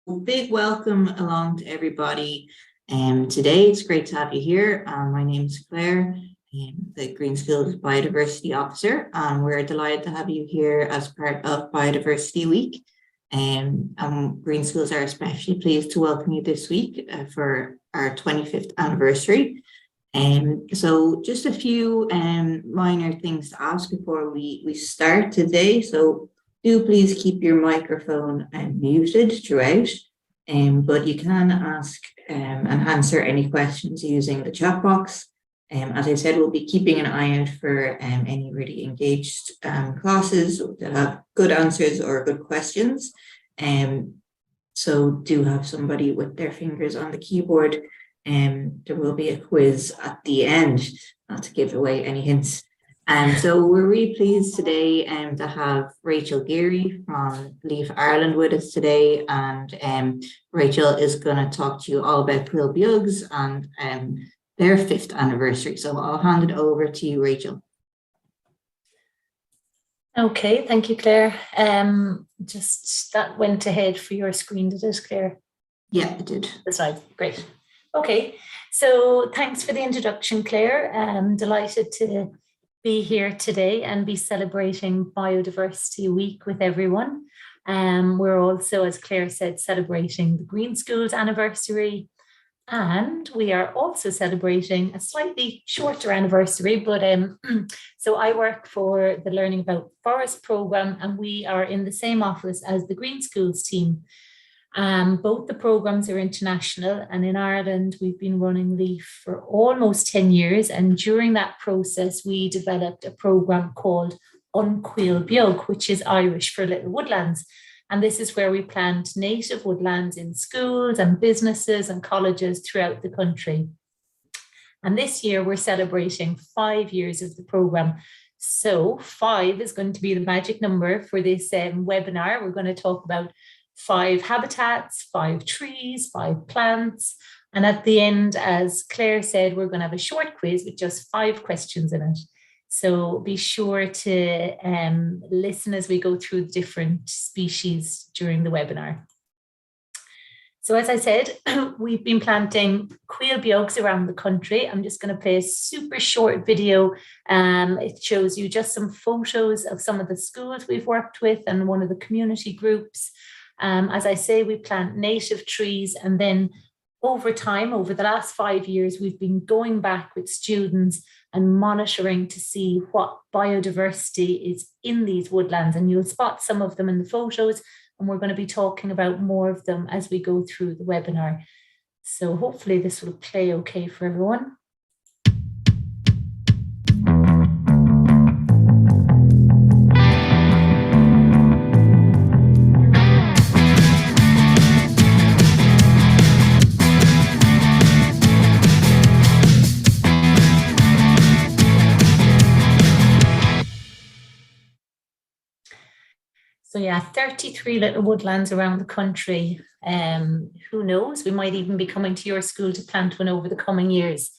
Big welcome along to everybody. Today it's great to have you here. My name is Claire, the Green Skills Biodiversity Officer, and we're delighted to have you here as part of Biodiversity Week. Green Skills are especially pleased to welcome you this week for our 25th anniversary. So just a few minor things to ask before we start today. So do please keep your microphone muted throughout, but you can ask and answer any questions using the chat box. As I said, we'll be keeping an eye out for any really engaged classes that have good answers or good questions. So do have somebody with their fingers on the keyboard. There will be a quiz at the end, not to give away any hints. So we're really pleased today to have Rachel Geary from Leaf Ireland with us today, and Rachel is going to talk to you all about Choill Bheag and their 5th anniversary. So I'll hand it over to you, Rachel. Okay, thank you, Claire. Just that went ahead for your screen, did it, Claire? Yeah, it did. The slide, great. Okay, so thanks for the introduction, Claire. I'm delighted to be here today and be celebrating Biodiversity Week with everyone. We're also, as Claire said, celebrating the Green Schools anniversary, and we are also celebrating a slightly shorter anniversary, but so I work for the Learning About Forest programme, and we are in the same office as the Green Schools team. Both the programs are international, and in Ireland we've been running LEAF for almost 10 years, and during that process we developed a program called An Choill Bheag, which is Irish for Little Woodlands, and this is where we plant native woodlands in schools and businesses and colleges throughout the country. And this year we're celebrating 5 years of the program. So 5 is going to be the magic number for this webinar. We're going to talk about 5 habitats, 5 trees, 5 plants. And at the end, as Claire said, we're going to have a short quiz with just 5 questions in it. So be sure to listen as we go through the different species during the webinar. So as I said, we've been planting Choill Bheags around the country. I'm just going to play a super short video. It shows you just some photos of some of the schools we've worked with and one of the community groups. As I say, we plant native trees, and then over time, over the last 5 years, we've been going back with students and monitoring to see what biodiversity is in these woodlands. And you'll spot some of them in the photos, and we're going to be talking about more of them as we go through the webinar. So hopefully this will play okay for everyone. So yeah, 33 little woodlands around the country. Who knows, we might even be coming to your school to plant one over the coming years.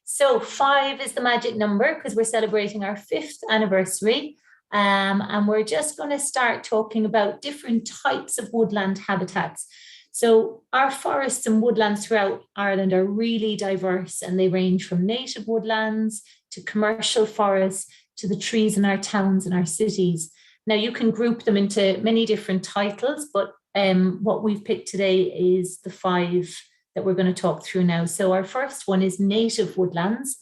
So 5 is the magic number because we're celebrating our 5th anniversary. And we're just going to start talking about different types of woodland habitats. So our forests and woodlands throughout Ireland are really diverse, and they range from native woodlands to commercial forests to the trees in our towns and our cities. Now, you can group them into many different titles, but what we've picked today is the 5 that we're going to talk through now. So our first one is native woodlands.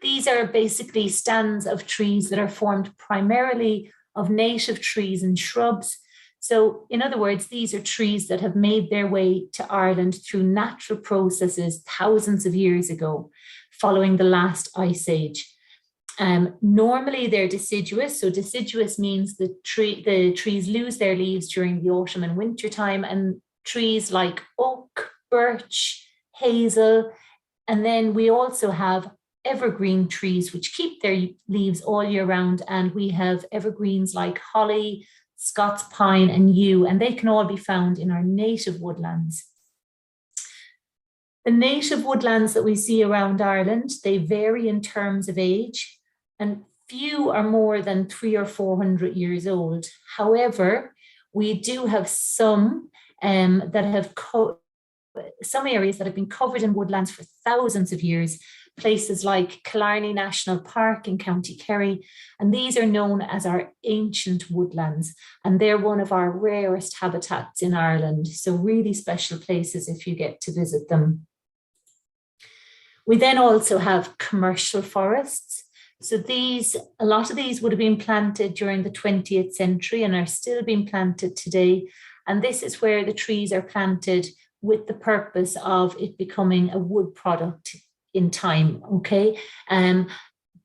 These are basically stands of trees that are formed primarily of native trees and shrubs. So in other words, these are trees that have made their way to Ireland through natural processes thousands of years ago, following the last ice age. Normally they're deciduous. So deciduous means the trees lose their leaves during the autumn and winter time, and trees like oak, birch, hazel, and then we also have evergreen trees which keep their leaves all year round, and we have evergreens like holly, Scots Pine and yew, and they can all be found in our native woodlands. The native woodlands that we see around Ireland, they vary in terms of age, and few are more than 300 or 400 years old. However, we do have some that have some areas that have been covered in woodlands for thousands of years, places like Killarney National Park in County Kerry, and these are known as our ancient woodlands, and they're one of our rarest habitats in Ireland, so really special places if you get to visit them. We then also have commercial forests. So a lot of these would have been planted during the 20th century and are still being planted today, and this is where the trees are planted with the purpose of it becoming a wood product in time, okay?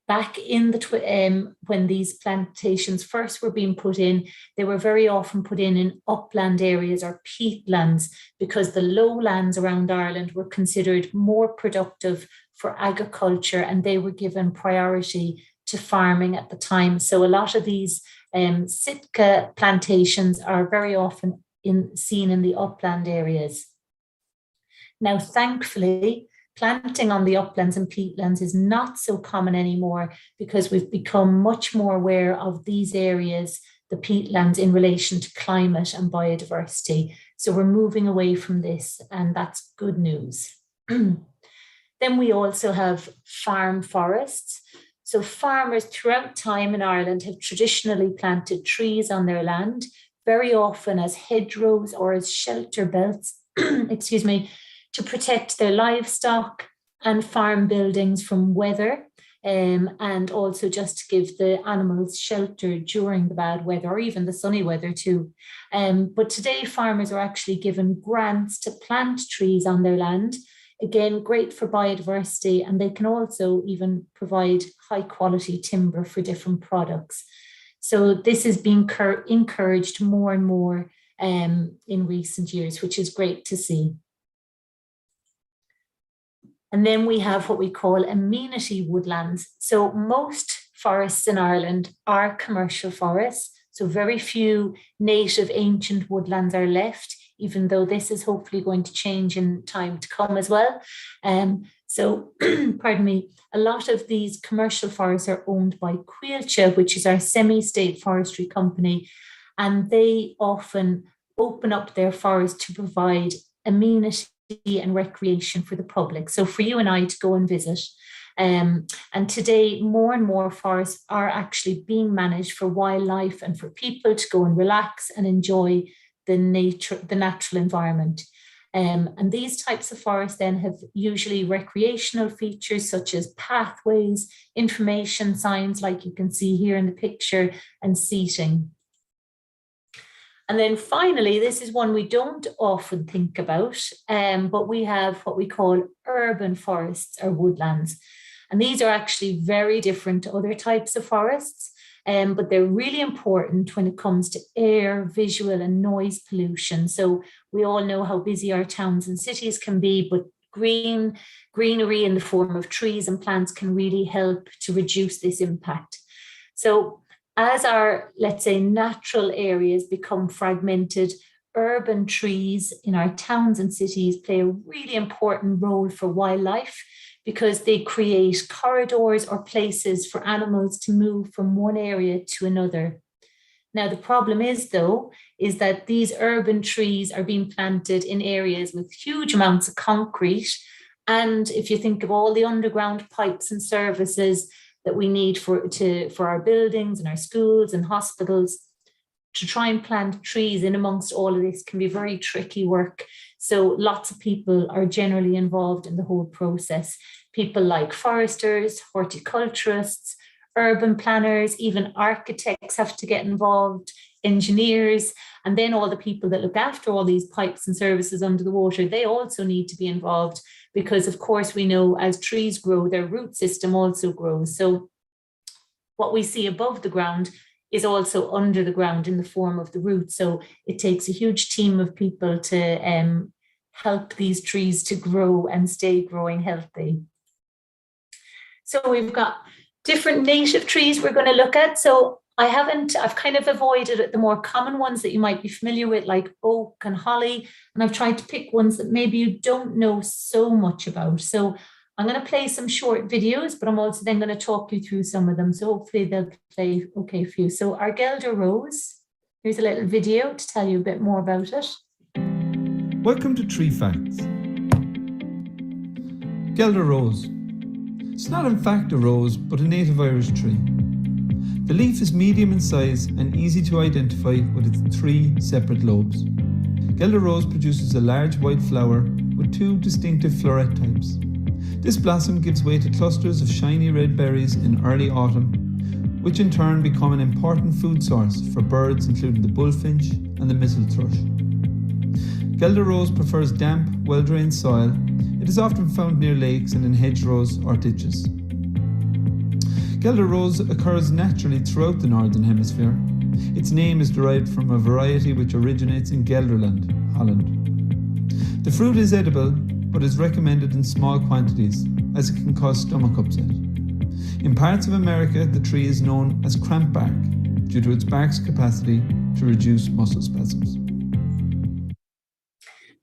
Back in the when these plantations first were being put in, they were very often put in upland areas or peatlands, because the lowlands around Ireland were considered more productive for agriculture and they were given priority to farming at the time. So a lot of these Sitka plantations are very often seen in the upland areas. Now, thankfully, planting on the uplands and peatlands is not so common anymore, because we've become much more aware of these areas, the peatlands, in relation to climate and biodiversity. So we're moving away from this, and that's good news. Then we also have farm forests. So farmers throughout time in Ireland have traditionally planted trees on their land, very often as hedgerows or as shelter belts, excuse me, to protect their livestock and farm buildings from weather, and also just to give the animals shelter during the bad weather or even the sunny weather too. But today farmers are actually given grants to plant trees on their land. Again, great for biodiversity, and they can also even provide high quality timber for different products. So this is being encouraged more and more in recent years, which is great to see. And then we have what we call amenity woodlands. So most forests in Ireland are commercial forests. So very few native ancient woodlands are left, even though this is hopefully going to change in time to come as well. So, pardon me, a lot of these commercial forests are owned by Coillte, which is our semi-state forestry company, and they often open up their forests to provide amenity and recreation for the public. So for you and I to go and visit. And today, more and more forests are actually being managed for wildlife and for people to go and relax and enjoy the natural environment. And these types of forests then have usually recreational features such as pathways, information signs like you can see here in the picture, and seating. And then finally, this is one we don't often think about, but we have what we call urban forests or woodlands. And these are actually very different to other types of forests, but they're really important when it comes to air, visual and noise pollution. So we all know how busy our towns and cities can be, but greenery in the form of trees and plants can really help to reduce this impact. So as our, let's say, natural areas become fragmented, urban trees in our towns and cities play a really important role for wildlife, because they create corridors or places for animals to move from one area to another. Now, the problem is, though, is that these urban trees are being planted in areas with huge amounts of concrete. And if you think of all the underground pipes and services that we need for our buildings and our schools and hospitals, to try and plant trees in amongst all of this can be very tricky work. So lots of people are generally involved in the whole process. People like foresters, horticulturists, urban planners, even architects have to get involved, engineers, and then all the people that look after all these pipes and services under the water, they also need to be involved, because of course we know as trees grow, their root system also grows. So what we see above the ground is also under the ground in the form of the roots. So it takes a huge team of people to help these trees to grow and stay growing healthy. So we've got different native trees we're going to look at. So I've kind of avoided the more common ones that you might be familiar with, like oak and holly, and I've tried to pick ones that maybe you don't know so much about. So I'm going to play some short videos, but I'm also then going to talk you through some of them. So hopefully they'll play okay for you. So our Galder Rose, here's a little video to tell you a bit more about it. Welcome to Tree Facts. Galder Rose. It's not in fact a rose, but a native Irish tree. The leaf is medium in size and easy to identify with its 3 separate lobes. Galder Rose produces a large white flower with 2 distinctive floret types. This blossom gives way to clusters of shiny red berries in early autumn, which in turn become an important food source for birds including the bullfinch and the missel thrush. Galder Rose prefers damp, well-drained soil. It is often found near lakes and in hedgerows or ditches. Galder Rose occurs naturally throughout the Northern Hemisphere. Its name is derived from a variety which originates in Gelderland, Holland. The fruit is edible, but is recommended in small quantities, as it can cause stomach upset. In parts of America, the tree is known as crampbark, due to its bark's capacity to reduce muscle spasms.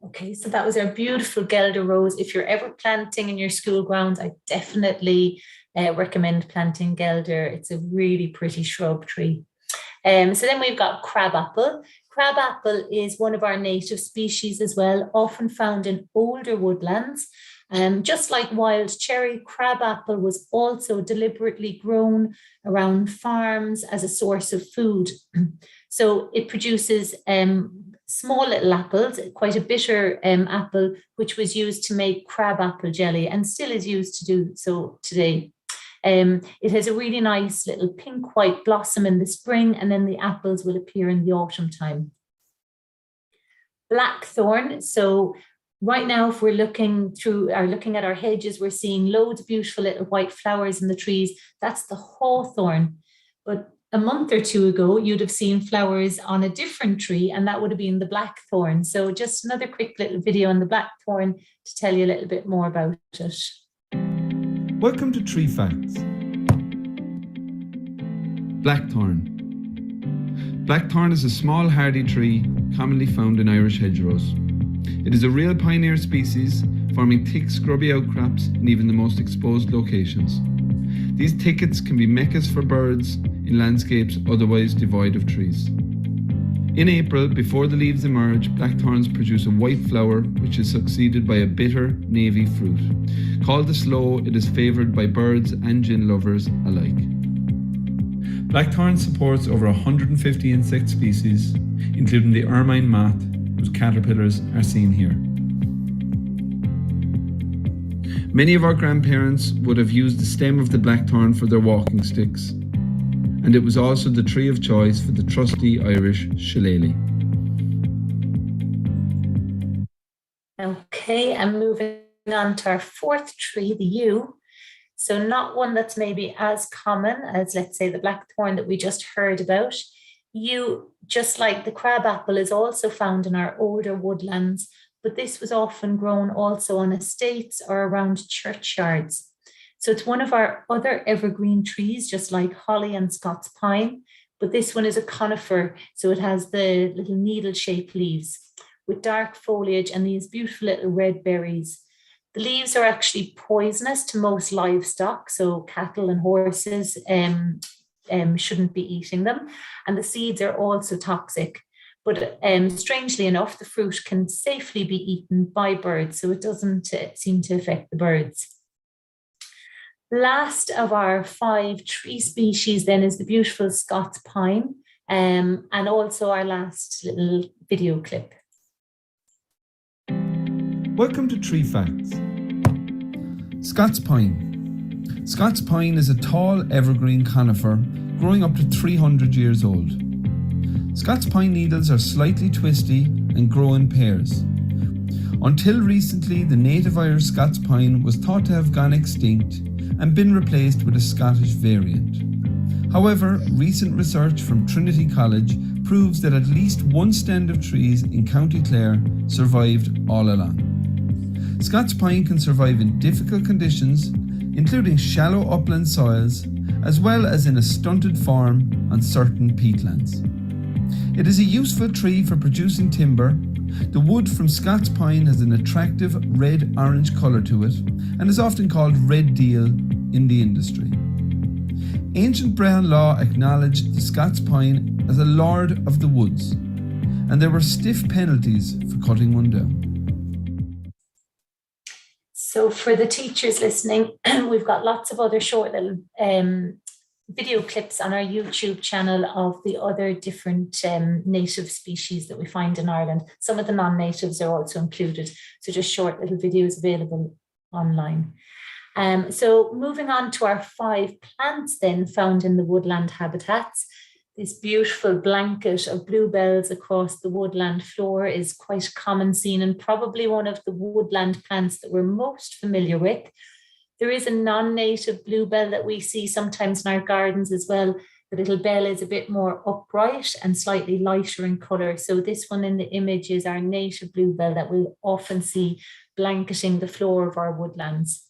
Okay, so that was our beautiful Galder Rose. If you're ever planting in your school grounds, I definitely recommend planting Galder. It's a really pretty shrub tree. So then we've got Crabapple. Crabapple is one of our native species as well, often found in older woodlands. Just like wild cherry, crabapple was also deliberately grown around farms as a source of food. So it produces small little apples, quite a bitter apple, which was used to make crabapple jelly and still is used to do so today. It has a really nice little pink-white blossom in the spring, and then the apples will appear in the autumn time. Blackthorn. So right now, if we're looking at our hedges, we're seeing loads of beautiful little white flowers in the trees. That's the hawthorn. But a month or 2 ago, you'd have seen flowers on a different tree, and that would have been the blackthorn. So just another quick little video on the blackthorn to tell you a little bit more about it. Welcome to Tree Facts. Blackthorn. Blackthorn is a small hardy tree commonly found in Irish hedgerows. It is a real pioneer species, forming thick scrubby outcrops in even the most exposed locations. These thickets can be meccas for birds in landscapes otherwise devoid of trees. In April, before the leaves emerge, blackthorns produce a white flower which is succeeded by a bitter, navy fruit. Called the sloe, it is favoured by birds and gin lovers alike. Blackthorn supports over 150 insect species, including the ermine moth, whose caterpillars are seen here. Many of our grandparents would have used the stem of the blackthorn for their walking sticks, and it was also the tree of choice for the trusty Irish shillelagh. Okay, and moving on to our 4th tree, the yew. So not one that's maybe as common as, let's say, the blackthorn that we just heard about. Yew, just like the crabapple, is also found in our older woodlands, but this was often grown also on estates or around churchyards. So it's one of our other evergreen trees, just like holly and Scots pine, but this one is a conifer, so it has the little needle-shaped leaves with dark foliage and these beautiful little red berries. The leaves are actually poisonous to most livestock, so cattle and horses shouldn't be eating them, and the seeds are also toxic. But strangely enough, the fruit can safely be eaten by birds, so it doesn't seem to affect the birds. Last of our 5 tree species then is the beautiful Scots Pine, and also our last little video clip. Welcome to Tree Facts. Scots Pine. Scots Pine is a tall evergreen conifer growing up to 300 years old. Scots Pine needles are slightly twisty and grow in pairs. Until recently, the native Irish Scots Pine was thought to have gone extinct and been replaced with a Scottish variant. However, recent research from Trinity College proves that at least one stand of trees in County Clare survived all along. Scots Pine can survive in difficult conditions, including shallow upland soils, as well as in a stunted form on certain peatlands. It is a useful tree for producing timber. The wood from Scots Pine has an attractive red-orange colour to it and is often called red deal in the industry. Ancient Brehon law acknowledged the Scots Pine as a lord of the woods, and there were stiff penalties for cutting one down. So for the teachers listening, we've got lots of other short little video clips on our YouTube channel of the other different native species that we find in Ireland. Some of the non-natives are also included, so just short little videos available online. So moving on to our 5 plants then found in the woodland habitats. This beautiful blanket of bluebells across the woodland floor is quite a common scene and probably one of the woodland plants that we're most familiar with. There is a non-native bluebell that we see sometimes in our gardens as well. The little bell is a bit more upright and slightly lighter in colour. So this one in the image is our native bluebell that we'll often see blanketing the floor of our woodlands.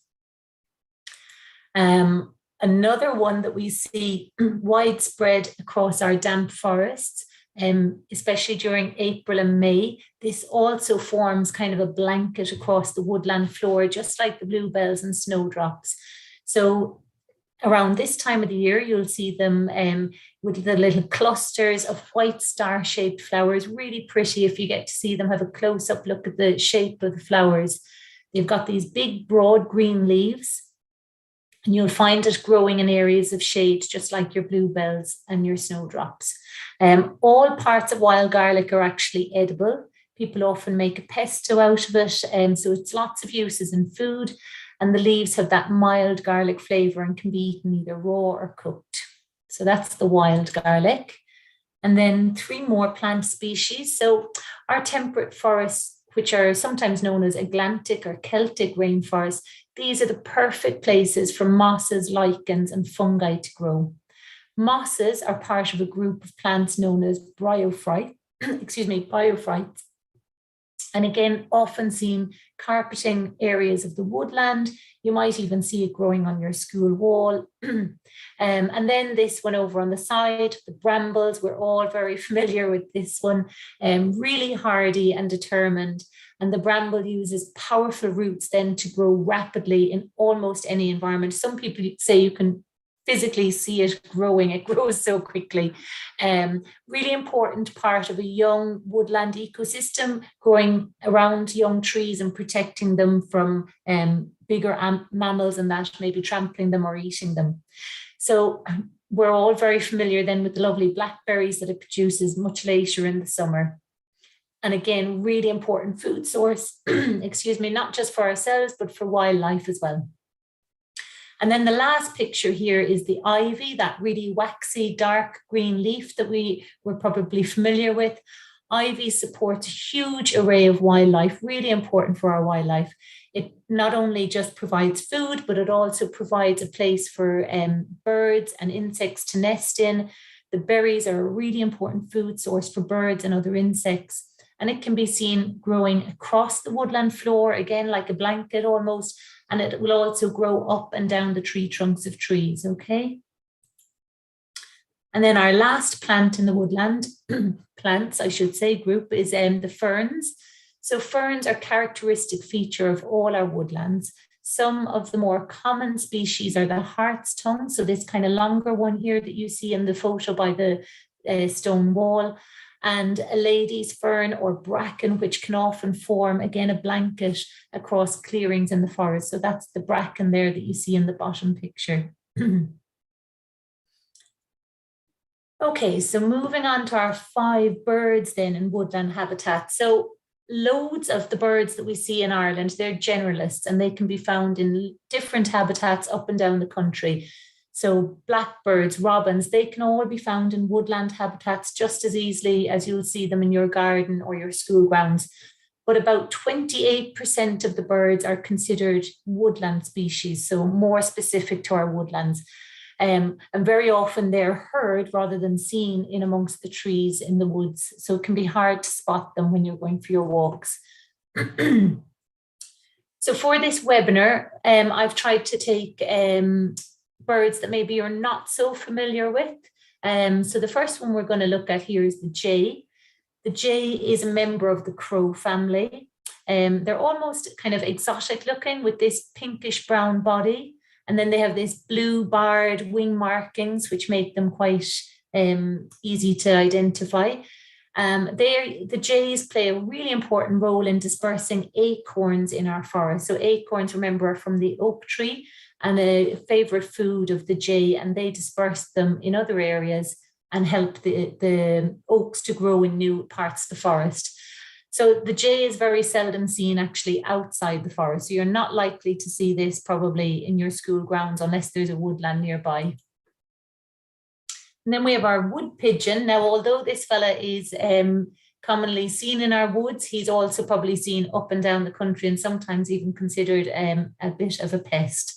Another one that we see widespread across our damp forests, especially during April and May. This also forms kind of a blanket across the woodland floor, just like the bluebells and snowdrops. So around this time of the year, you'll see them with the little clusters of white star-shaped flowers, really pretty if you get to see them, have a close-up look at the shape of the flowers. They've got these big, broad green leaves. And you'll find it growing in areas of shade, just like your bluebells and your snowdrops. All parts of wild garlic are actually edible. People often make a pesto out of it, so it's lots of uses in food. And the leaves have that mild garlic flavour and can be eaten either raw or cooked. So that's the wild garlic. And then 3 more plant species. So our temperate forests, which are sometimes known as Atlantic or Celtic rainforests, these are the perfect places for mosses, lichens, and fungi to grow. Mosses are part of a group of plants known as biophytes, and again, often seen carpeting areas of the woodland. You might even see it growing on your school wall. And then this one over on the side, the brambles, we're all very familiar with this one, really hardy and determined. And the bramble uses powerful roots then to grow rapidly in almost any environment. Some people say you can physically see it growing. It grows so quickly. Really important part of a young woodland ecosystem, growing around young trees and protecting them from bigger mammals and that maybe trampling them or eating them. So we're all very familiar then with the lovely blackberries that it produces much later in the summer. And again, really important food source, not just for ourselves, but for wildlife as well. And then the last picture here is the ivy, that really waxy dark green leaf that we're probably familiar with. Ivy supports a huge array of wildlife, really important for our wildlife. It not only just provides food, but it also provides a place for birds and insects to nest in. The berries are a really important food source for birds and other insects. And it can be seen growing across the woodland floor, again, like a blanket almost, and it will also grow up and down the tree trunks of trees, okay? And then our last plant in the woodland, plants, I should say, group is the ferns. So ferns are a characteristic feature of all our woodlands. Some of the more common species are the hart's tongue, so this kind of longer one here that you see in the photo by the stone wall, and a lady's fern or bracken, which can often form, again, a blanket across clearings in the forest. So that's the bracken there that you see in the bottom picture. Okay, so moving on to our 5 birds then in woodland habitat. So loads of the birds that we see in Ireland, they're generalists and they can be found in different habitats up and down the country. So blackbirds, robins, they can all be found in woodland habitats just as easily as you'll see them in your garden or your school grounds. But about 28% of the birds are considered woodland species, so more specific to our woodlands. And very often they're heard rather than seen in amongst the trees in the woods. So it can be hard to spot them when you're going for your walks. So for this webinar, I've tried to take birds that maybe you're not so familiar with. So the first one we're going to look at here is the jay. The jay is a member of the crow family. They're almost kind of exotic looking with this pinkish brown body. And then they have this blue barred wing markings, which make them quite easy to identify. The jays play a really important role in dispersing acorns in our forest. So acorns, remember, are from the oak tree and a favorite food of the jay, and they disperse them in other areas and help the oaks to grow in new parts of the forest. So the jay is very seldom seen actually outside the forest. So you're not likely to see this probably in your school grounds unless there's a woodland nearby. And then we have our wood pigeon. Now, although this fella is commonly seen in our woods, he's also probably seen up and down the country and sometimes even considered a bit of a pest.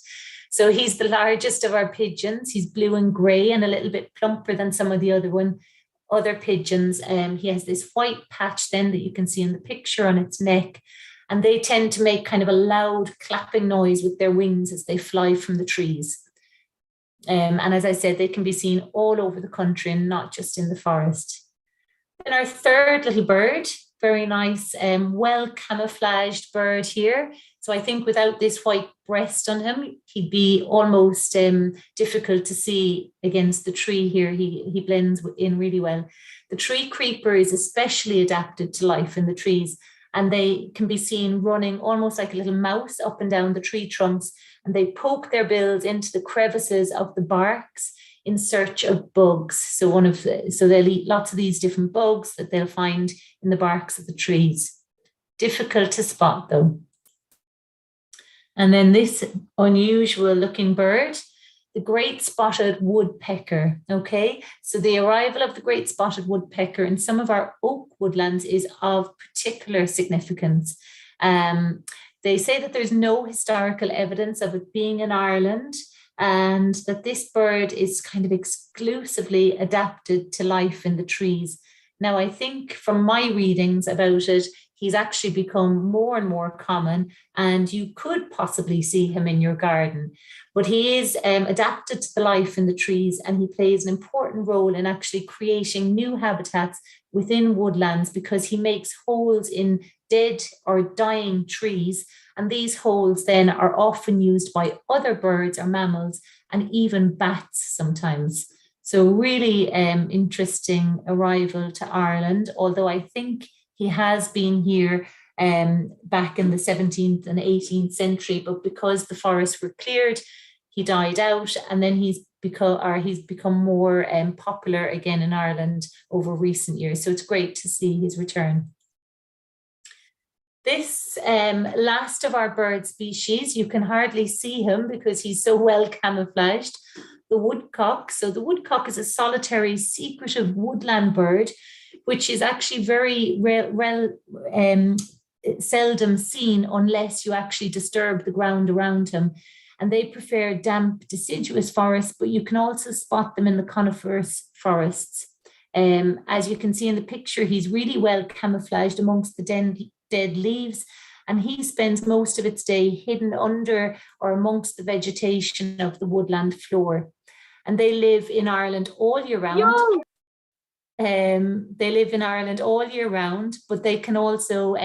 So he's the largest of our pigeons. He's blue and grey and a little bit plumper than some of the other pigeons. He has this white patch then that you can see in the picture on its neck. And they tend to make kind of a loud clapping noise with their wings as they fly from the trees. And as I said, they can be seen all over the country and not just in the forest. Then our third little bird, very nice, well camouflaged bird here. So I think without this white breast on him, he'd be almost difficult to see against the tree here. He blends in really well. The tree creeper is especially adapted to life in the trees, and they can be seen running almost like a little mouse up and down the tree trunks, and they poke their bills into the crevices of the barks in search of bugs. So they'll eat lots of these different bugs that they'll find in the barks of the trees. Difficult to spot though. And then this unusual looking bird, the great spotted woodpecker. Okay, so the arrival of the great spotted woodpecker in some of our oak woodlands is of particular significance. They say that there's no historical evidence of it being in Ireland, and that this bird is kind of exclusively adapted to life in the trees. Now, I think from my readings about it, he's actually become more and more common, and you could possibly see him in your garden. But he is adapted to the life in the trees, and he plays an important role in actually creating new habitats within woodlands, because he makes holes in dead or dying trees, and these holes then are often used by other birds or mammals and even bats sometimes. So really interesting arrival to Ireland, although I think he has been here back in the 17th and 18th century, but because the forests were cleared, he died out, and then he's become more popular again in Ireland over recent years. So it's great to see his return. This last of our bird species, you can hardly see him because he's so well camouflaged, the woodcock. So the woodcock is a solitary, secretive woodland bird, which is actually very seldom seen unless you actually disturb the ground around him. And they prefer damp, deciduous forests, but you can also spot them in the coniferous forests. As you can see in the picture, he's really well camouflaged amongst the dead leaves, and he spends most of its day hidden under or amongst the vegetation of the woodland floor. And they live in Ireland all year round. They live in Ireland all year round, but they can also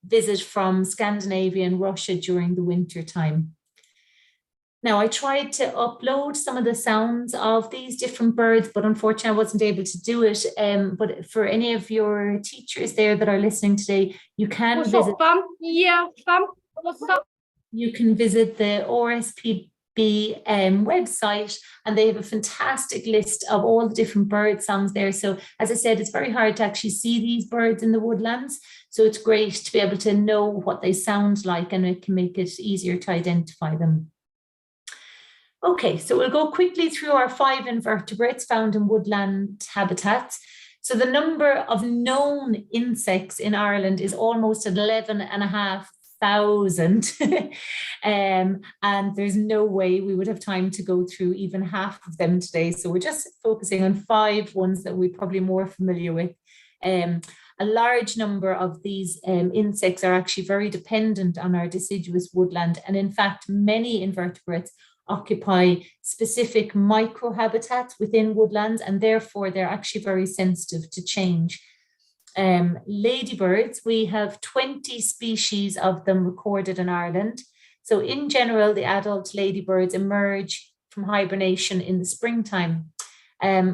visit from Scandinavia and Russia during the winter time. Now, I tried to upload some of the sounds of these different birds, but unfortunately I wasn't able to do it. But for any of your teachers there that are listening today, you can visit. You can visit the RSPB website, and they have a fantastic list of all the different bird songs there. So as I said, it's very hard to actually see these birds in the woodlands. So it's great to be able to know what they sound like, and it can make it easier to identify them. Okay, so we'll go quickly through our 5 invertebrates found in woodland habitats. So the number of known insects in Ireland is almost 11,500. And there's no way we would have time to go through even half of them today. So we're just focusing on 5 ones that we're probably more familiar with. A large number of these insects are actually very dependent on our deciduous woodland. And in fact, many invertebrates occupy specific microhabitats within woodlands, and therefore they're actually very sensitive to change. Ladybirds, we have 20 species of them recorded in Ireland. So in general, the adult ladybirds emerge from hibernation in the springtime.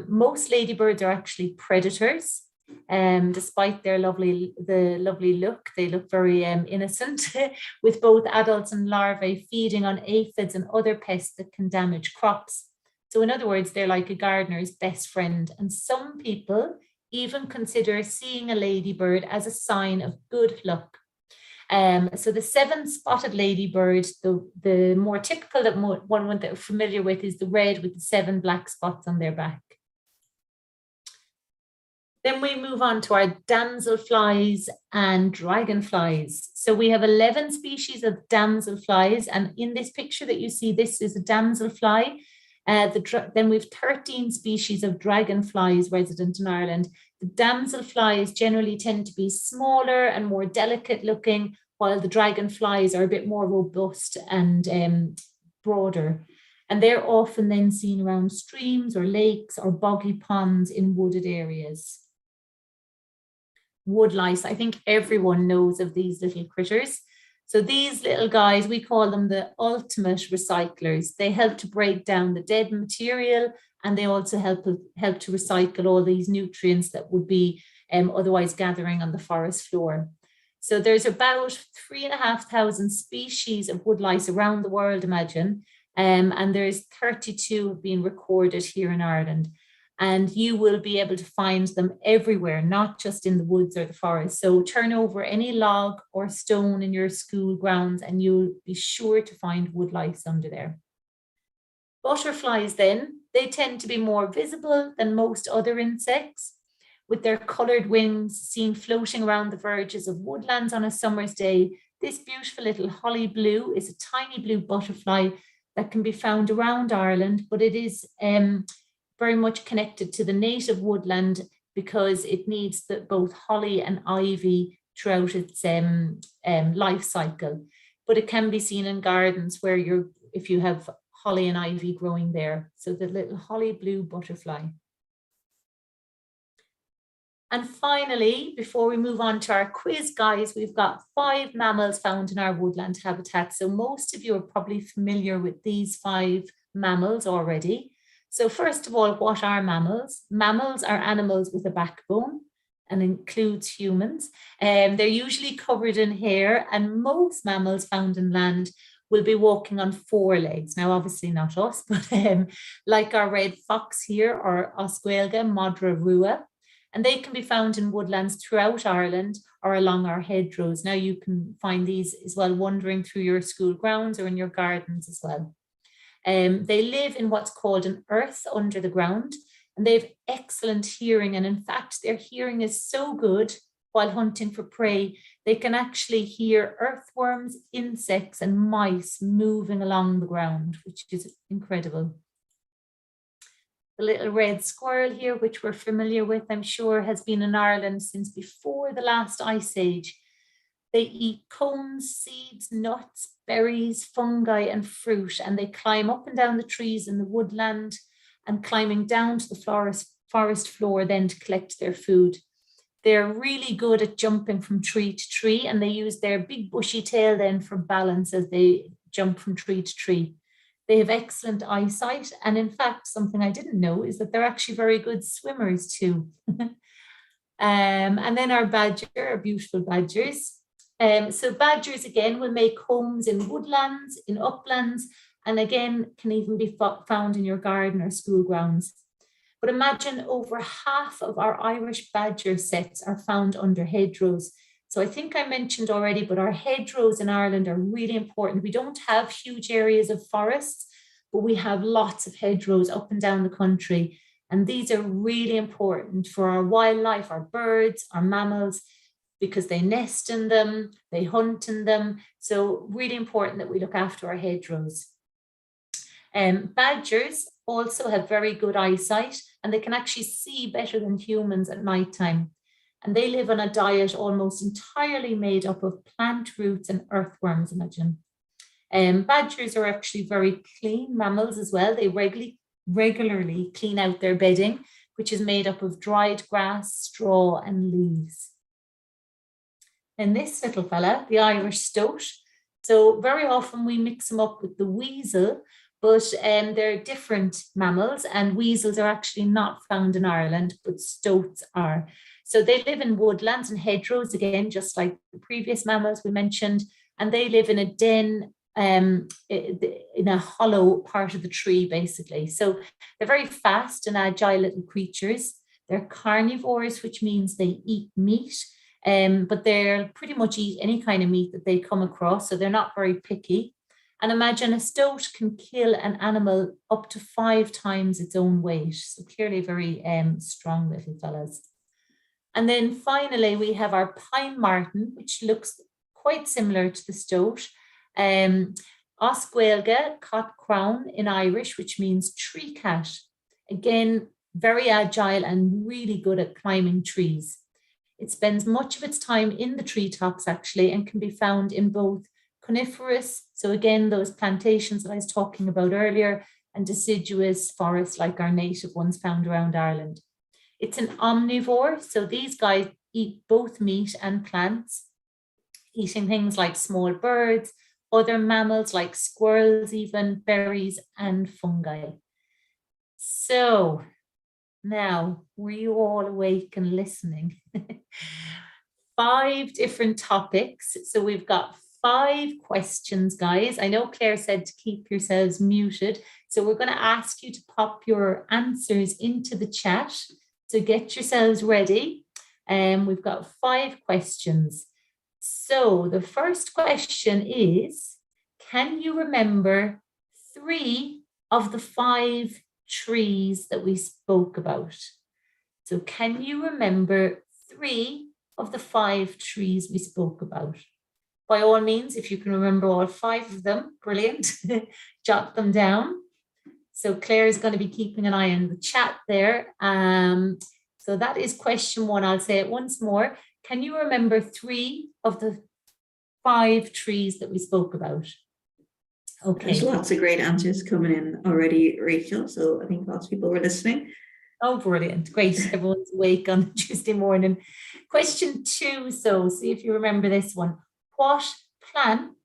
Most ladybirds are actually predators. Despite their lovely look, they look very innocent, with both adults and larvae feeding on aphids and other pests that can damage crops. So in other words, they're like a gardener's best friend. And some people even consider seeing a ladybird as a sign of good luck. So the 7-spotted ladybird, the more typical one that we're familiar with is the red with the 7 black spots on their back. Then we move on to our damselflies and dragonflies. So we have 11 species of damselflies, and in this picture that you see, this is a damselfly. Then we have 13 species of dragonflies resident in Ireland. The damselflies generally tend to be smaller and more delicate looking, while the dragonflies are a bit more robust and broader. And they're often then seen around streams or lakes or boggy ponds in wooded areas. Woodlice, I think everyone knows of these little critters. So these little guys, we call them the ultimate recyclers. They help to break down the dead material, and they also help to recycle all these nutrients that would be otherwise gathering on the forest floor. So there's about 3,500 species of woodlice around the world, imagine, and there's 32 being recorded here in Ireland. And you will be able to find them everywhere, not just in the woods or the forest. So turn over any log or stone in your school grounds and you'll be sure to find woodlice under there. Butterflies then, they tend to be more visible than most other insects, with their coloured wings seen floating around the verges of woodlands on a summer's day. This beautiful little holly blue is a tiny blue butterfly that can be found around Ireland, but it is very much connected to the native woodland because it needs both holly and ivy throughout its life cycle. But it can be seen in gardens where if you have holly and ivy growing there. So the little holly blue butterfly. And finally, before we move on to our quiz, guys, we've got 5 mammals found in our woodland habitat. So most of you are probably familiar with these 5 mammals already. So first of all, what are mammals? Mammals are animals with a backbone and includes humans. They're usually covered in hair, and most mammals found in land will be walking on 4 legs. Now, obviously not us, but like our red fox here, or Oscuelga modra rua. And they can be found in woodlands throughout Ireland or along our hedgerows. Now you can find these as well wandering through your school grounds or in your gardens as well. They live in what's called an earth under the ground, and they have excellent hearing. And in fact, their hearing is so good while hunting for prey, they can actually hear earthworms, insects, and mice moving along the ground, which is incredible. The little red squirrel here, which we're familiar with, I'm sure, has been in Ireland since before the last ice age. They eat cones, seeds, nuts, berries, fungi, and fruit, and they climb up and down the trees in the woodland and climbing down to the forest floor then to collect their food. They're really good at jumping from tree to tree, and they use their big bushy tail then for balance as they jump from tree to tree. They have excellent eyesight, and in fact, something I didn't know is that they're actually very good swimmers too. And then our badger, our beautiful badgers. So badgers again will make homes in woodlands, in uplands, and again can even be found in your garden or school grounds. But imagine over half of our Irish badger sets are found under hedgerows. So I think I mentioned already, but our hedgerows in Ireland are really important. We don't have huge areas of forests, but we have lots of hedgerows up and down the country. And these are really important for our wildlife, our birds, our mammals, because they nest in them, they hunt in them. So really important that we look after our hedgerows. Badgers also have very good eyesight, and they can actually see better than humans at nighttime. And they live on a diet almost entirely made up of plant roots and earthworms, imagine. Badgers are actually very clean mammals as well. They regularly clean out their bedding, which is made up of dried grass, straw, and leaves. And this little fella, the Irish stoat. So very often we mix them up with the weasel, but they're different mammals, and weasels are actually not found in Ireland, but stoats are. So they live in woodlands and hedgerows, again, just like the previous mammals we mentioned, and they live in a den in a hollow part of the tree, basically. So they're very fast and agile little creatures. They're carnivores, which means they eat meat, but they'll pretty much eat any kind of meat that they come across, so they're not very picky. And imagine a stoat can kill an animal up to 5 times its own weight. So clearly very strong little fellas. And then finally, we have our pine marten, which looks quite similar to the stoat. Os Gaeilge, cat crown in Irish, which means tree cat. Again, very agile and really good at climbing trees. It spends much of its time in the treetops, actually, and can be found in both coniferous, so again, those plantations that I was talking about earlier, and deciduous forests like our native ones found around Ireland. It's an omnivore, so these guys eat both meat and plants, eating things like small birds, other mammals like squirrels, even berries and fungi. So now, were you all awake and listening? 5 different topics. So we've got 5 questions, guys. I know Claire said to keep yourselves muted. So we're going to ask you to pop your answers into the chat. So get yourselves ready. We've got 5 questions. So the first question is, can you remember 3 of the 5 trees that we spoke about? So can you remember 3 of the 5 trees we spoke about? By all means, if you can remember all 5 of them, brilliant, jot them down. So Claire is going to be keeping an eye on the chat there. So that is question 1. I'll say it once more. Can you remember 3 of the 5 trees that we spoke about? Okay. There's lots of great answers coming in already, Rachel. So I think lots of people were listening. Oh, brilliant. Great. Everyone's awake on Tuesday morning. Question 2. So see if you remember this one. What plant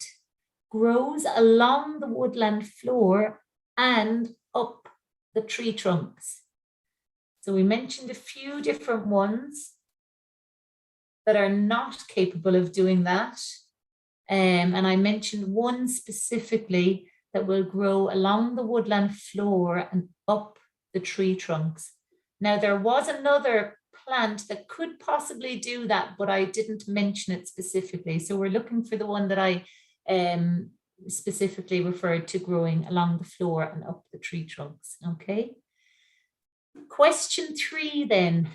grows along the woodland floor and up the tree trunks? So we mentioned a few different ones that are not capable of doing that. And I mentioned one specifically that will grow along the woodland floor and up the tree trunks. Now, there was another plant that could possibly do that, but I didn't mention it specifically. So we're looking for the one that I specifically referred to growing along the floor and up the tree trunks. Okay. Question 3 then.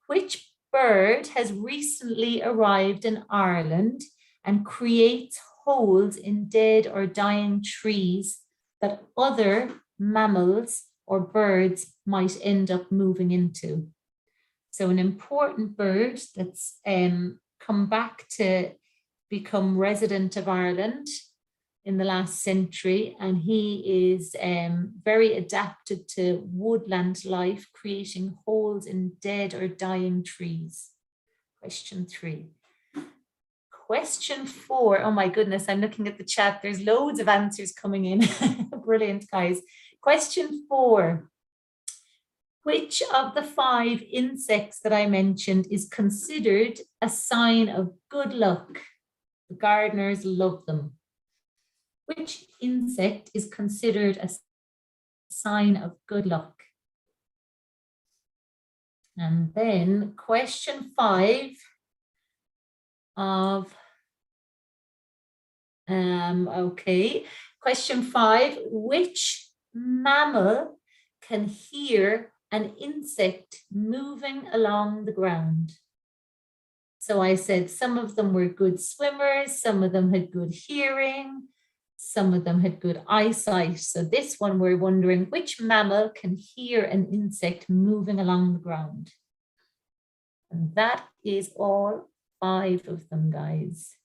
Which bird has recently arrived in Ireland and creates holes in dead or dying trees that other mammals or birds might end up moving into? So an important bird that's come back to become resident of Ireland in the last century, and he is very adapted to woodland life, creating holes in dead or dying trees. Question 3. Question 4. Oh my goodness, I'm looking at the chat. There's loads of answers coming in. Brilliant, guys. Question 4. Which of the 5 insects that I mentioned is considered a sign of good luck? The gardeners love them. Which insect is considered a sign of good luck? And then question 5 of, okay, question 5, which mammal can hear an insect moving along the ground? So I said some of them were good swimmers, some of them had good hearing, some of them had good eyesight. So this one we're wondering, which mammal can hear an insect moving along the ground? And that is all 5 of them, guys.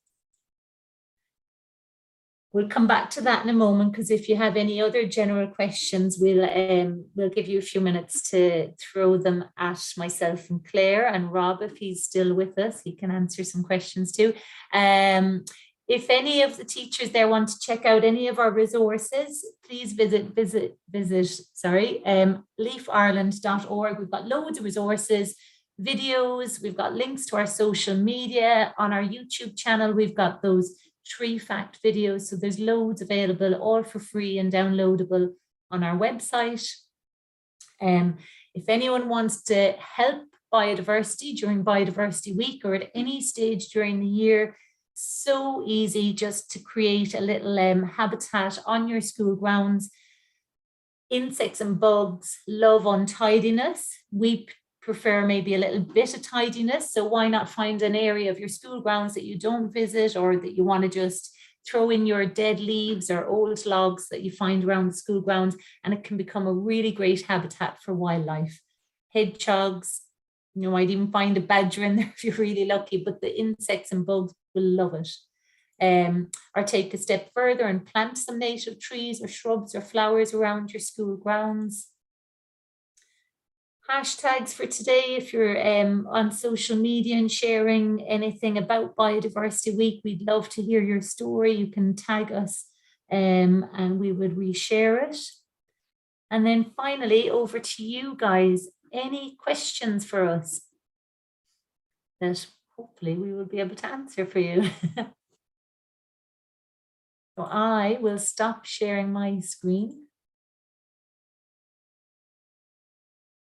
We'll come back to that in a moment, because if you have any other general questions, we'll give you a few minutes to throw them at myself and Claire, and Rob, if he's still with us, he can answer some questions too. If any of the teachers there want to check out any of our resources, please visit leafireland.org. We've got loads of resources, videos. We've got links to our social media. On our YouTube channel, we've got those tree fact videos. So there's loads available, all for free and downloadable on our website. If anyone wants to help biodiversity during Biodiversity Week or at any stage during the year, so easy just to create a little habitat on your school grounds. Insects and bugs love untidiness. We prefer maybe a little bit of tidiness. So why not find an area of your school grounds that you don't visit, or that you want to just throw in your dead leaves or old logs that you find around the school grounds, and it can become a really great habitat for wildlife. Hedgehogs, you might even find a badger in there if you're really lucky, but the insects and bugs will love it. Or take a step further and plant some native trees or shrubs or flowers around your school grounds. Hashtags for today, if you're on social media and sharing anything about Biodiversity Week, we'd love to hear your story. You can tag us and we would reshare it. And then finally, over to you guys. Any questions for us that hopefully we will be able to answer for you? So I will stop sharing my screen.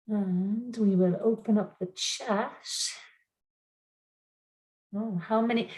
And we will open up the chat. Oh, how many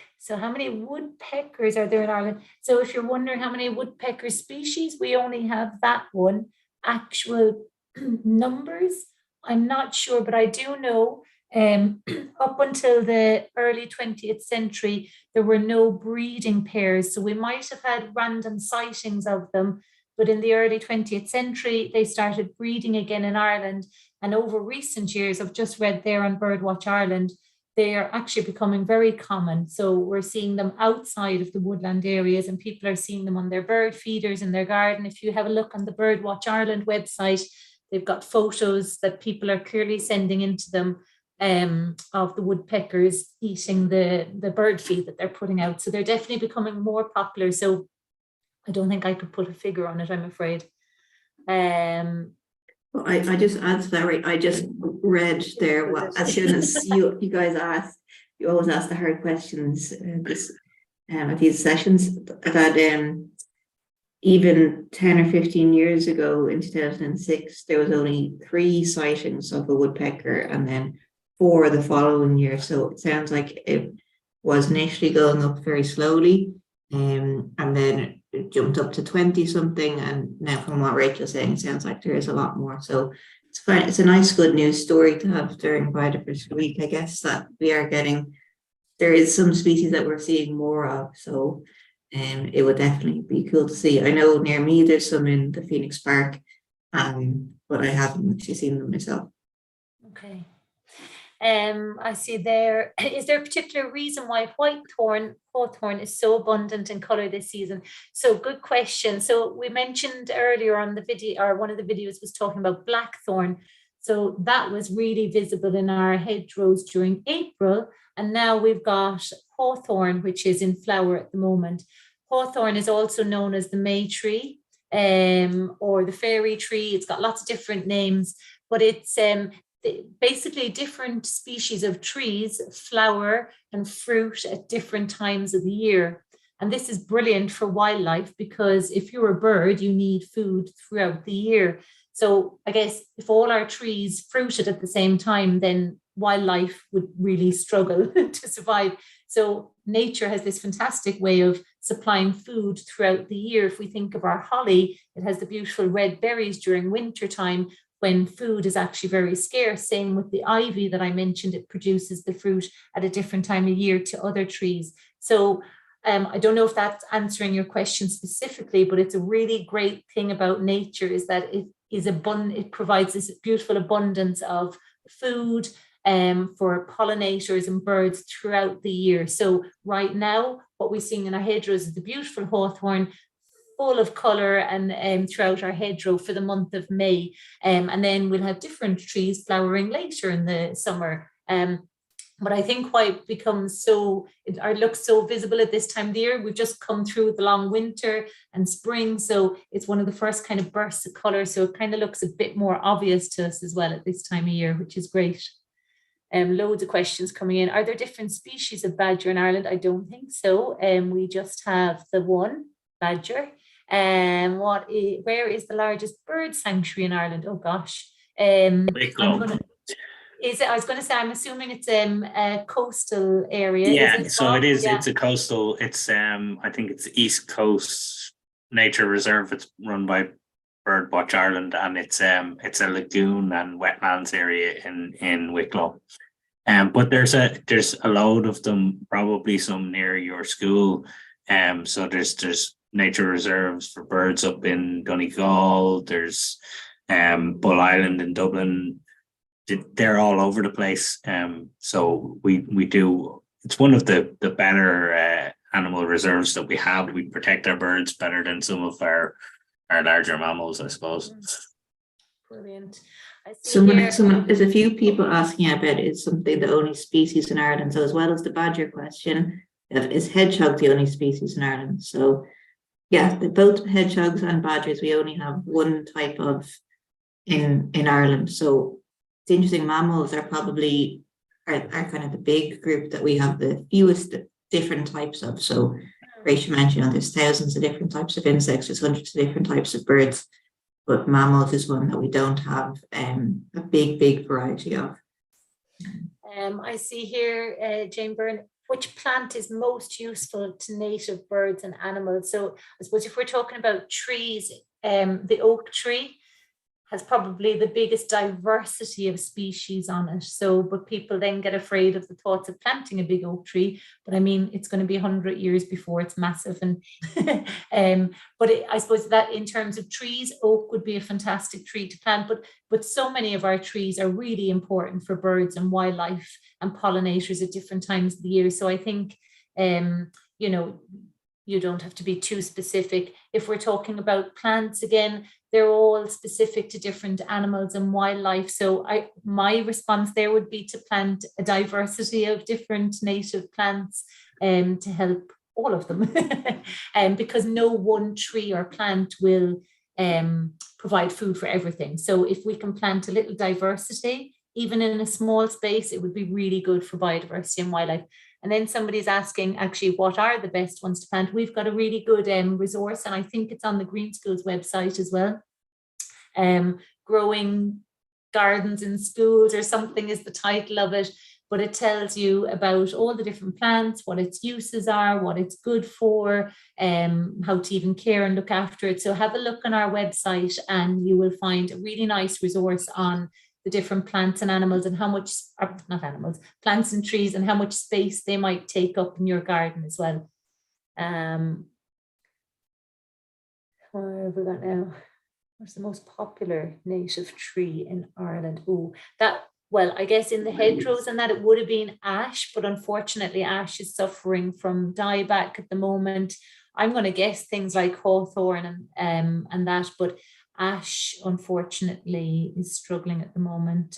woodpeckers are there in Ireland? So if you're wondering how many woodpecker species, we only have that one. Actual numbers, I'm not sure, but I do know up until the early 20th century, there were no breeding pairs. So we might have had random sightings of them, but in the early 20th century, they started breeding again in Ireland. And over recent years, I've just read there on Birdwatch Ireland, they are actually becoming very common. So we're seeing them outside of the woodland areas, and people are seeing them on their bird feeders in their garden. If you have a look on the Birdwatch Ireland website, they've got photos that people are clearly sending into them of the woodpeckers eating the bird feed that they're putting out. So they're definitely becoming more popular. So I don't think I could put a figure on it, I'm afraid. Well, I just add to that, right? I just read there, well, as soon as you guys asked, you always ask the hard questions at these sessions, that even 10 or 15 years ago in 2006, there was only 3 sightings of a woodpecker and then 4 the following year. So it sounds like it was initially going up very slowly, and then it jumped up to 20 something, and now from what Rachel's saying, it sounds like there is a lot more. So it's fine. It's a nice good news story to have during Biodiversity Week, I guess, that we are getting, there is some species that we're seeing more of. So it would definitely be cool to see. I know near me there's some in the Phoenix Park, but I haven't actually seen them myself. Okay. I see there. Is there a particular reason why Hawthorne is so abundant in colour this season? So good question. So we mentioned earlier on the video, or one of the videos was talking about Blackthorn. So that was really visible in our hedgerows during April. And now we've got Hawthorne, which is in flower at the moment. Hawthorne is also known as the May tree or the fairy tree. It's got lots of different names, but it's basically different species of trees flower and fruit at different times of the year. And this is brilliant for wildlife, because if you're a bird, you need food throughout the year. So I guess if all our trees fruited at the same time, then wildlife would really struggle to survive. So nature has this fantastic way of supplying food throughout the year. If we think of our holly, it has the beautiful red berries during winter time, when food is actually very scarce. Same with the ivy that I mentioned, it produces the fruit at a different time of year to other trees. So I don't know if that's answering your question specifically, but it's a really great thing about nature is that it is abundant. It provides this beautiful abundance of food for pollinators and birds throughout the year. So right now, what we're seeing in our hedgerows is the beautiful hawthorn, full of colour and throughout our hedgerow for the month of May. And then we'll have different trees flowering later in the summer. But I think why it becomes so, it looks so visible at this time of the year, we've just come through the long winter and spring. So it's one of the first kind of bursts of colour. So it kind of looks a bit more obvious to us as well at this time of year, which is great. Loads of questions coming in. Are there different species of badger in Ireland? I don't think so. We just have the one badger. Where is the largest bird sanctuary in Ireland? Oh gosh. Wicklow. I was going to say, I'm assuming it's a coastal area. Yeah, is it, so Bob? it is. Yeah. It's a coastal. It's I think it's East Coast Nature Reserve. It's run by Birdwatch Ireland, and it's a lagoon and wetlands area in Wicklow. But there's a load of them, probably some near your school. So there's nature reserves for birds up in Donegal. There's Bull Island in Dublin. They're all over the place. So we do. It's one of the better animal reserves that we have. We protect our birds better than some of our larger mammals, I suppose. Brilliant. I see There's a few people asking about is something the only species in Ireland. So as well as the badger question, is hedgehog the only species in Ireland? So yeah, both hedgehogs and badgers, we only have one type of in Ireland. So it's interesting, mammals are probably are kind of the big group that we have the fewest different types of. So Rachel mentioned there's thousands of different types of insects, there's hundreds of different types of birds, but mammals is one that we don't have a big variety of. I see here, Jane Byrne, which plant is most useful to native birds and animals? So I suppose if we're talking about trees, the oak tree has probably the biggest diversity of species on it. So, but people then get afraid of the thoughts of planting a big oak tree. But I mean, it's going to be 100 years before it's massive. And I suppose that in terms of trees, oak would be a fantastic tree to plant. But so many of our trees are really important for birds and wildlife and pollinators at different times of the year. So I think, you know, you don't have to be too specific. If we're talking about plants, again, they're all specific to different animals and wildlife. So my response there would be to plant a diversity of different native plants to help all of them. Because no one tree or plant will provide food for everything. So if we can plant a little diversity, even in a small space, it would be really good for biodiversity and wildlife. And then somebody's asking, actually, what are the best ones to plant? We've got a really good resource, and I think it's on the Green Schools website as well. Growing Gardens in Schools or something is the title of it, but it tells you about all the different plants, what its uses are, what it's good for, how to even care and look after it. So have a look on our website and you will find a really nice resource on the different plants and animals and how much, not animals, plants and trees and how much space they might take up in your garden as well. What have we got now? What's the most popular native tree in Ireland? Oh, well, I guess in the hedgerows and that it would have been ash, but unfortunately ash is suffering from dieback at the moment. I'm going to guess things like hawthorn and that, but ash, unfortunately, is struggling at the moment.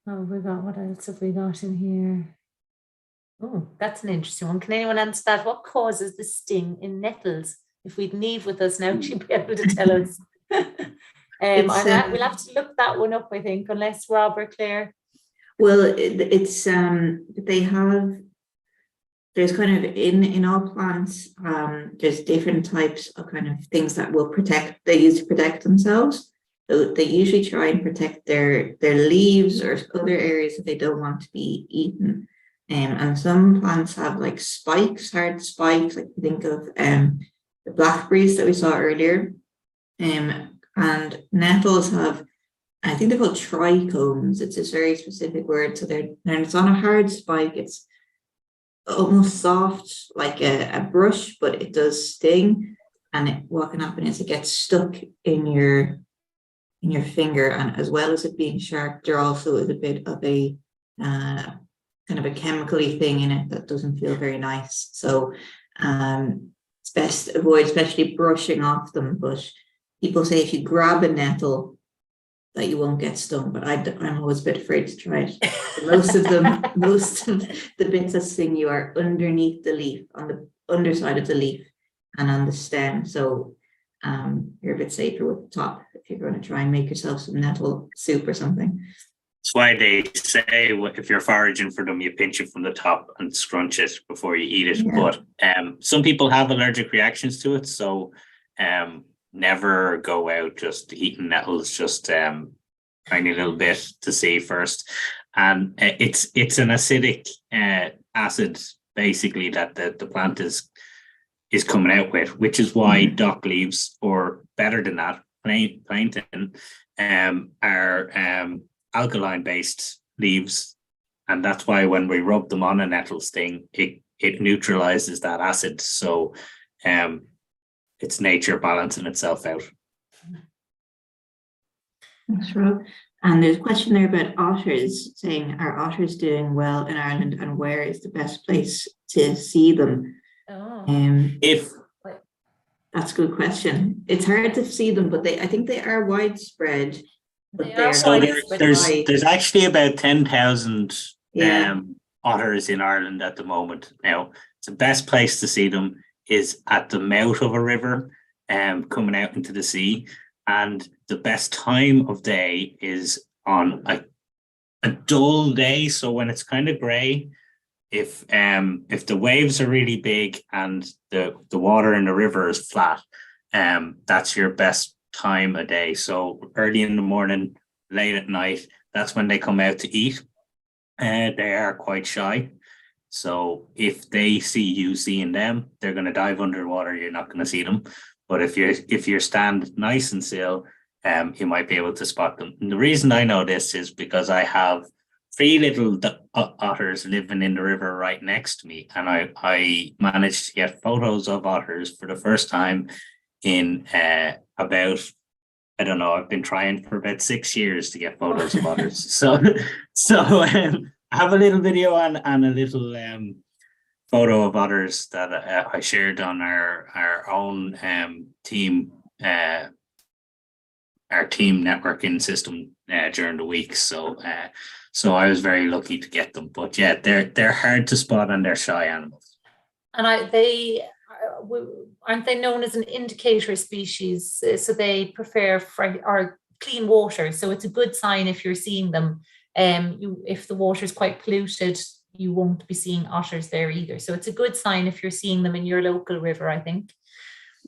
What else have we got in here? Oh, that's an interesting one. Can anyone answer that? What causes the sting in nettles? If we'd Niamh with us now, she'd be able to tell us. We'll have to look that one up, I think, unless Rob or Claire. Well, it's they have. There's kind of in all plants, there's different types of kind of things that will they use to protect themselves. So they usually try and protect their leaves or other areas that they don't want to be eaten. And some plants have like spikes, hard spikes, like you think of the blackberries that we saw earlier. And nettles have, I think they're called trichomes. It's a very specific word. So it's on a hard spike. It's almost soft like a brush, but it does sting. And what can happen is it gets stuck in your finger, and as well as it being sharp, there also is a bit of a kind of a chemically thing in it that doesn't feel very nice. So it's best to avoid, especially brushing off them. But people say if you grab a nettle that you won't get stung, but I'm always a bit afraid to try it. Most of the bits that sting you are underneath the leaf, on the underside of the leaf and on the stem. So you're a bit safer with the top. if you're going to try and make yourself some nettle soup or something. That's why they say if you're foraging for them, you pinch it from the top and scrunch it before you eat it. Yeah. But some people have allergic reactions to it, so never go out just eating nettles, just tiny little bit to see first. And it's an acidic acid basically that the plant is coming out with, which is why dock leaves, or better than that, plankton, are alkaline based leaves, and that's why when we rub them on a nettle sting, it neutralizes that acid. So it's nature balancing itself out. Thanks, Rob. And there's a question there about otters, saying, are otters doing well in Ireland, and where is the best place to see them? That's a good question. It's hard to see them, but I think they are widespread. But there's actually about 10,000 otters in Ireland at the moment. Now, the best place to see them is at the mouth of a river, coming out into the sea. And the best time of day is on a dull day. So when it's kind of grey, if the waves are really big and the water in the river is flat, that's your best time of day. So early in the morning, late at night, that's when they come out to eat. They are quite shy. So if they see you seeing them, they're going to dive underwater. You're not going to see them. But if you're stand nice and still, you might be able to spot them. And the reason I know this is because I have 3 little otters living in the river right next to me, and I managed to get photos of otters for the first time in about, I don't know, I've been trying for about 6 years to get photos of otters. So I have a little video and a little photo of otters that I shared on our own team, our team networking system during the week. So I was very lucky to get them. But yeah, they're hard to spot and they're shy animals. And aren't they known as an indicator species? So they prefer fresh or clean water. So it's a good sign if you're seeing them. If the water is quite polluted, you won't be seeing otters there either. So it's a good sign if you're seeing them in your local river, I think.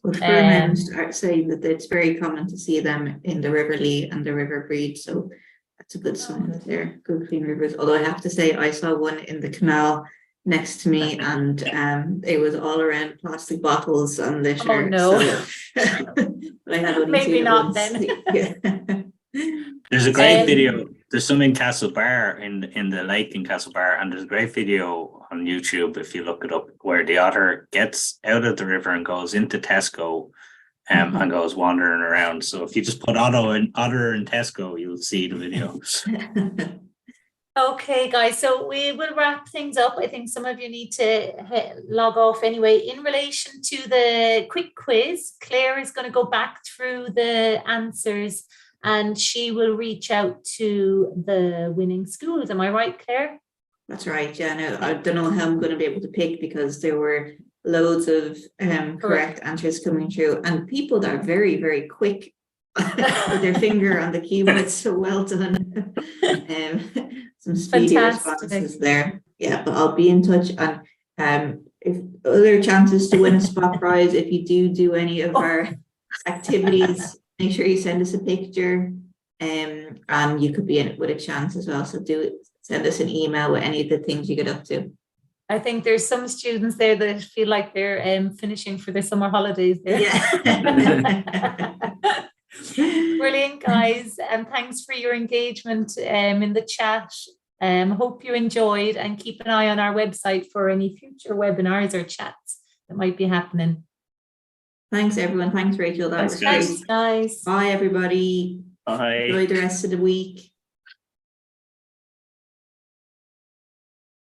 Well, Ferns are saying that it's very common to see them in the River Lee and the River Breed. So that's a good sign that they're good clean rivers. Although I have to say, I saw one in the canal next to me, and it was all around plastic bottles and litter. Oh no! So, but I had only maybe not once. Then. Yeah. There's a great video. There's some in Castlebar, in the lake in Castlebar, and there's a great video on YouTube if you look it up, where the otter gets out of the river and goes into Tesco, and goes wandering around. So if you just put otter in Tesco, you'll see the video. Okay, guys, so we will wrap things up. I think some of you need to log off anyway. In relation to the quick quiz, Claire is going to go back through the answers and she will reach out to the winning schools. Am I right, Claire? That's right. Yeah, no, I don't know how I'm going to be able to pick, because there were loads of correct answers coming through, and people that are very, very quick with their finger on the keyboard. So well done. Some speedy responses there. Yeah, but I'll be in touch. And if other chances to win a spot prize, if you do any of our activities, make sure you send us a picture, and you could be in it with a chance as well. So send us an email with any of the things you get up to. I think there's some students there that feel like they're finishing for their summer holidays there. Yeah. Brilliant, guys, and thanks for your engagement in the chat. Hope you enjoyed, and keep an eye on our website for any future webinars or chats that might be happening. Thanks, everyone. Thanks, Rachel. That was great. Thanks, guys. Bye, everybody. Bye. Enjoy the rest of the week.